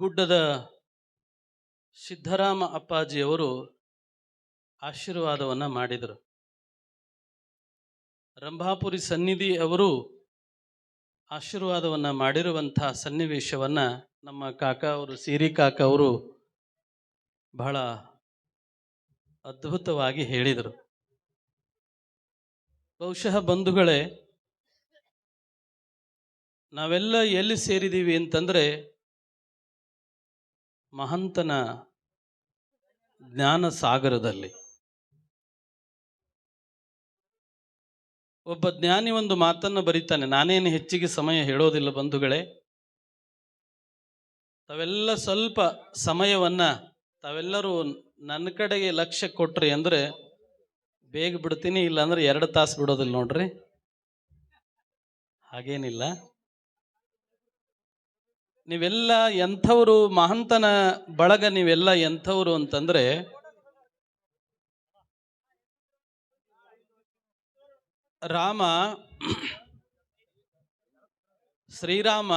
ಗುಡ್ಡದ ಸಿದ್ದರಾಮ ಅಪ್ಪಾಜಿಯವರು ಆಶೀರ್ವಾದವನ್ನು ಮಾಡಿದರು. ರಂಭಾಪುರಿ ಸನ್ನಿಧಿ ಅವರು ಆಶೀರ್ವಾದವನ್ನು ಮಾಡಿರುವಂಥ ಸನ್ನಿವೇಶವನ್ನು ನಮ್ಮ ಕಾಕ ಅವರು ಸಿರಿ ಕಾಕ ಅವರು ಬಹಳ ಅದ್ಭುತವಾಗಿ ಹೇಳಿದರು. ಬಹುಶಃ ಬಂಧುಗಳೇ, ನಾವೆಲ್ಲ ಎಲ್ಲಿ ಸೇರಿದ್ದೀವಿ ಅಂತಂದರೆ ಮಹಂತನ ಜ್ಞಾನ ಸಾಗರದಲ್ಲಿ. ಒಬ್ಬ ಜ್ಞಾನಿ ಒಂದು ಮಾತನ್ನು ಬರೀತಾನೆ. ನಾನೇನು ಹೆಚ್ಚಿಗೆ ಸಮಯ ಹೇಳೋದಿಲ್ಲ ಬಂಧುಗಳೇ. ತಾವೆಲ್ಲ ಸ್ವಲ್ಪ ಸಮಯವನ್ನು ತಾವೆಲ್ಲರೂ ನನ್ನ ಕಡೆಗೆ ಲಕ್ಷ್ಯ ಕೊಟ್ರಿ ಅಂದರೆ ಬೇಗ ಬಿಡ್ತೀನಿ, ಇಲ್ಲಾಂದ್ರೆ 2 ತಾಸು ಬಿಡೋದಿಲ್ಲ ನೋಡ್ರಿ. ಹಾಗೇನಿಲ್ಲ. ನೀವೆಲ್ಲ ಎಂಥವರು, ಮಹಂತನ ಬಳಗ ನೀವೆಲ್ಲ ಎಂಥವರು ಅಂತಂದ್ರೆ, ಶ್ರೀರಾಮ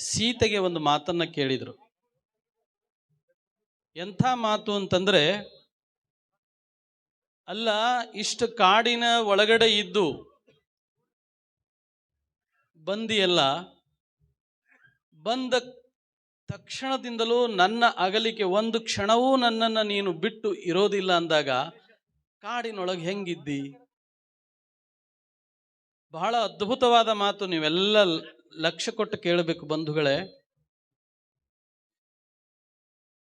ಸೀತೆಗೆ ಒಂದು ಮಾತನ್ನ ಕೇಳಿದ್ರು. ಎಂಥ ಮಾತು ಅಂತಂದ್ರೆ, ಅಲ್ಲ, ಇಷ್ಟು ಕಾಡಿನ ಒಳಗಡೆ ಇದ್ದು ಬಂದಿಯಲ್ಲ, ಬಂದ ತಕ್ಷಣದಿಂದಲೂ ನನ್ನ ಅಗಲಿಕೆ ಒಂದು ಕ್ಷಣವೂ ನನ್ನನ್ನು ನೀನು ಬಿಟ್ಟು ಇರೋದಿಲ್ಲ ಅಂದಾಗ ಕಾಡಿನೊಳಗೆ ಹೆಂಗಿದ್ದಿ? ಬಹಳ ಅದ್ಭುತವಾದ ಮಾತು. ನೀವೆಲ್ಲ ಲಕ್ಷ್ಯ ಕೊಟ್ಟು ಕೇಳಬೇಕು ಬಂಧುಗಳೇ.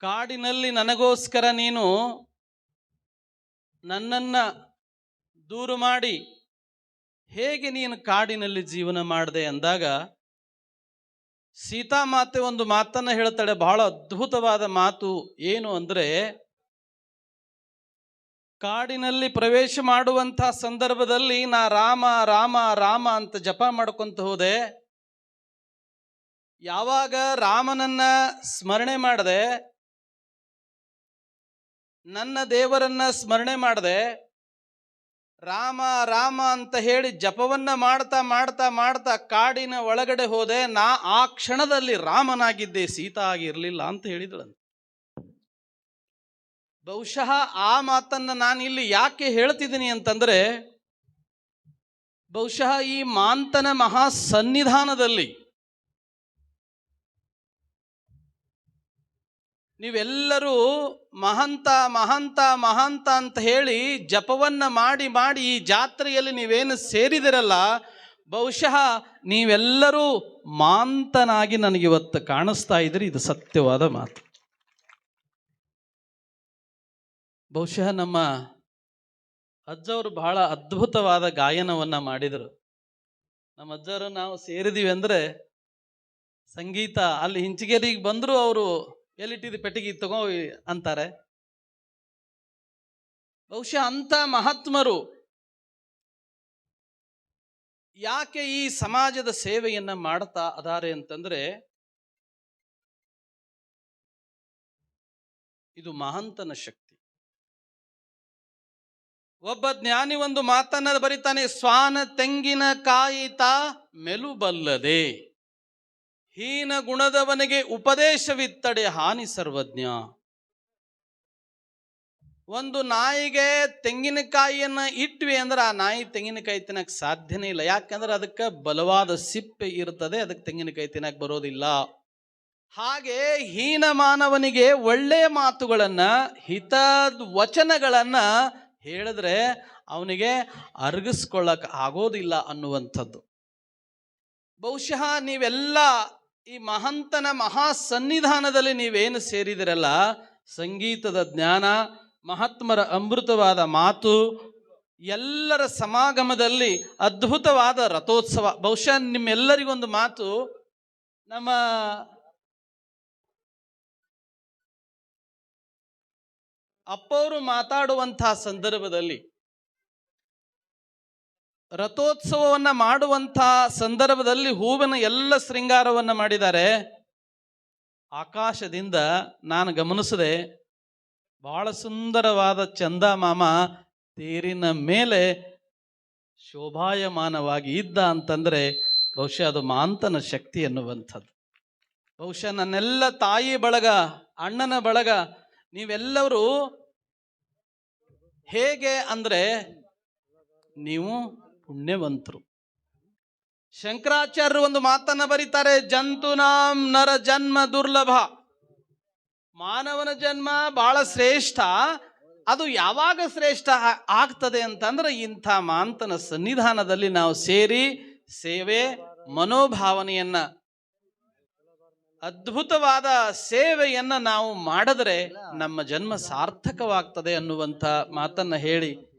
ಕಾಡಿನಲ್ಲಿ ನನಗೋಸ್ಕರ ನೀನು ನನ್ನನ್ನ ದೂರು ಮಾಡಿ ಹೇಗೆ ನೀನು ಕಾಡಿನಲ್ಲಿ ಜೀವನ ಮಾಡಿದೆ ಅಂದಾಗ ಸೀತಾಮಾತೆ ಒಂದು ಮಾತನ್ನ ಹೇಳ್ತಾಳೆ, ಬಹಳ ಅದ್ಭುತವಾದ ಮಾತು. ಏನು ಅಂದ್ರೆ, ಕಾಡಿನಲ್ಲಿ ಪ್ರವೇಶ ಮಾಡುವಂಥ ಸಂದರ್ಭದಲ್ಲಿ ನಾ ರಾಮ ರಾಮ ರಾಮ ಅಂತ ಜಪ ಮಾಡ್ಕೊಂತ ಹೋದೆ. ಯಾವಾಗ ರಾಮನನ್ನ ಸ್ಮರಣೆ ಮಾಡದೆ, ನನ್ನ ದೇವರನ್ನ ಸ್ಮರಣೆ ಮಾಡದೆ, ರಾಮ ರಾಮ ಅಂತ ಹೇಳಿ ಜಪವನ್ನ ಮಾಡ್ತಾ ಮಾಡ್ತಾ ಮಾಡ್ತಾ ಕಾಡಿನ ಒಳಗಡೆ ಹೋದೆ. ನಾ ಆ ಕ್ಷಣದಲ್ಲಿ ರಾಮನಾಗಿದ್ದೆ, ಸೀತಾ ಆಗಿರ್ಲಿಲ್ಲ ಅಂತ ಹೇಳಿದಳಂತೆ. ಬಹುಶಃ ಆ ಮಾತನ್ನ ನಾನು ಇಲ್ಲಿ ಯಾಕೆ ಹೇಳ್ತಿದ್ದೀನಿ ಅಂತಂದ್ರೆ, ಬಹುಶಃ ಈ ಮಾಂತನ ಮಹಾ ಸನ್ನಿಧಾನದಲ್ಲಿ ನೀವೆಲ್ಲರೂ ಮಹಂತ ಮಹಂತ ಮಹಂತ ಅಂತ ಹೇಳಿ ಜಪವನ್ನ ಮಾಡಿ ಮಾಡಿ ಈ ಜಾತ್ರೆಯಲ್ಲಿ ನೀವೇನು ಸೇರಿದಿರಲ್ಲ, ಬಹುಶಃ ನೀವೆಲ್ಲರೂ ಮಾಂತನಾಗಿ ನನಗಿವತ್ತು ಕಾಣಿಸ್ತಾ ಇದ್ರಿ. ಇದು ಸತ್ಯವಾದ ಮಾತು. ಬಹುಶಃ ನಮ್ಮ ಅಜ್ಜವರು ಬಹಳ ಅದ್ಭುತವಾದ ಗಾಯನವನ್ನ ಮಾಡಿದರು. ನಮ್ಮ ಅಜ್ಜವರು ನಾವು ಸೇರಿದೀವಿ ಅಂದ್ರೆ ಸಂಗೀತ ಅಲ್ಲಿ ಹಿಂಚಗೇರಿಗೆ ಬಂದ್ರು ಅವರು ಎಲ್ಲಿಟ್ಟಿದ್ದು ಪೆಟ್ಟಿಗೆ ತಗೋ ಅಂತಾರೆ. ಬಹುಶಃ ಅಂತ ಮಹಾತ್ಮರು ಯಾಕೆ ಈ ಸಮಾಜದ ಸೇವೆಯನ್ನ ಮಾಡ್ತಾ ಅದಾರೆ ಅಂತಂದ್ರೆ, ಇದು ಮಹಂತನ ಶಕ್ತಿ. ಒಬ್ಬ ಜ್ಞಾನಿ ಒಂದು ಮಾತನ್ನ ಬರೀತಾನೆ, ಸ್ವಾನ ತೆಂಗಿನ ಕಾಯಿತ ಮೆಲುಬಲ್ಲದೆ, ಹೀನ ಗುಣದವನಿಗೆ ಉಪದೇಶವಿತ್ತಡೆ ಹಾನಿ ಸರ್ವಜ್ಞ. ಒಂದು ನಾಯಿಗೆ ತೆಂಗಿನಕಾಯಿಯನ್ನ ಇಟ್ವಿ ಅಂದ್ರೆ ಆ ನಾಯಿ ತೆಂಗಿನಕಾಯಿ ತಿನ್ನಕ್ ಸಾಧ್ಯನೇ ಇಲ್ಲ. ಯಾಕಂದ್ರೆ ಅದಕ್ಕೆ ಬಲವಾದ ಸಿಪ್ಪೆ ಇರ್ತದೆ, ಅದಕ್ಕೆ ತೆಂಗಿನಕಾಯಿ ತಿನ್ನಕ್ ಬರೋದಿಲ್ಲ. ಹಾಗೆ ಹೀನ ಮಾನವನಿಗೆ ಒಳ್ಳೆಯ ಮಾತುಗಳನ್ನ, ಹಿತದ ವಚನಗಳನ್ನ ಹೇಳಿದ್ರೆ ಅವನಿಗೆ ಅರಗಿಸ್ಕೊಳ್ಳಕ್ ಆಗೋದಿಲ್ಲ ಅನ್ನುವಂಥದ್ದು. ಬಹುಶಃ ನೀವೆಲ್ಲ ಈ ಮಹಂತನ ಮಹಾ ಸನ್ನಿಧಾನದಲ್ಲಿ ನೀವೇನು ಸೇರಿದಿರಲ್ಲ, ಸಂಗೀತದ ಜ್ಞಾನ, ಮಹಾತ್ಮರ ಅಮೃತವಾದ ಮಾತು, ಎಲ್ಲರ ಸಮಾಗಮದಲ್ಲಿ ಅದ್ಭುತವಾದ ರಥೋತ್ಸವ. ಬಹುಶಃ ನಿಮ್ಮೆಲ್ಲರಿಗೊಂದು ಮಾತು, ನಮ್ಮ ಅಪ್ಪವರು ಮಾತಾಡುವಂತಹ ಸಂದರ್ಭದಲ್ಲಿ, ರಥೋತ್ಸವವನ್ನ ಮಾಡುವಂಥ ಸಂದರ್ಭದಲ್ಲಿ ಹೂವಿನ ಎಲ್ಲ ಶೃಂಗಾರವನ್ನ ಮಾಡಿದ್ದಾರೆ. ಆಕಾಶದಿಂದ ನಾನು ಗಮನಿಸಿದೆ, ಬಹಳ ಸುಂದರವಾದ ಚಂದಮಾಮ ತೇರಿನ ಮೇಲೆ ಶೋಭಾಯಮಾನವಾಗಿ ಇದ್ದ ಅಂತಂದ್ರೆ ಬಹುಶಃ ಅದು ಮಾಂತನ ಶಕ್ತಿ ಎನ್ನುವಂಥದ್ದು. ಬಹುಶಃ ನನ್ನೆಲ್ಲ ತಾಯಿ ಬಳಗ, ಅಣ್ಣನ ಬಳಗ, ನೀವೆಲ್ಲರೂ ಹೇಗೆ ಅಂದ್ರೆ ನೀವು ಪುಣ್ಯವಂತರು. ಶಂಕರಾಚಾರ್ಯರು ಒಂದು ಮಾತನ್ನ ಬರೀತಾರೆ, ಜಂತುನಾಂ ನರ ಜನ್ಮ ದುರ್ಲಭ. ಮಾನವನ ಜನ್ಮ ಬಹಳ ಶ್ರೇಷ್ಠ. ಅದು ಯಾವಾಗ ಶ್ರೇಷ್ಠ ಆಗ್ತದೆ ಅಂತಂದ್ರೆ ಇಂಥ ಮಾಂತನ ಸನ್ನಿಧಾನದಲ್ಲಿ ನಾವು ಸೇರಿ ಸೇವೆ ಮನೋಭಾವನೆಯನ್ನ, ಅದ್ಭುತವಾದ ಸೇವೆಯನ್ನ ನಾವು ಮಾಡಿದ್ರೆ ನಮ್ಮ ಜನ್ಮ ಸಾರ್ಥಕವಾಗ್ತದೆ ಅನ್ನುವಂಥ ಮಾತನ್ನ ಹೇಳಿ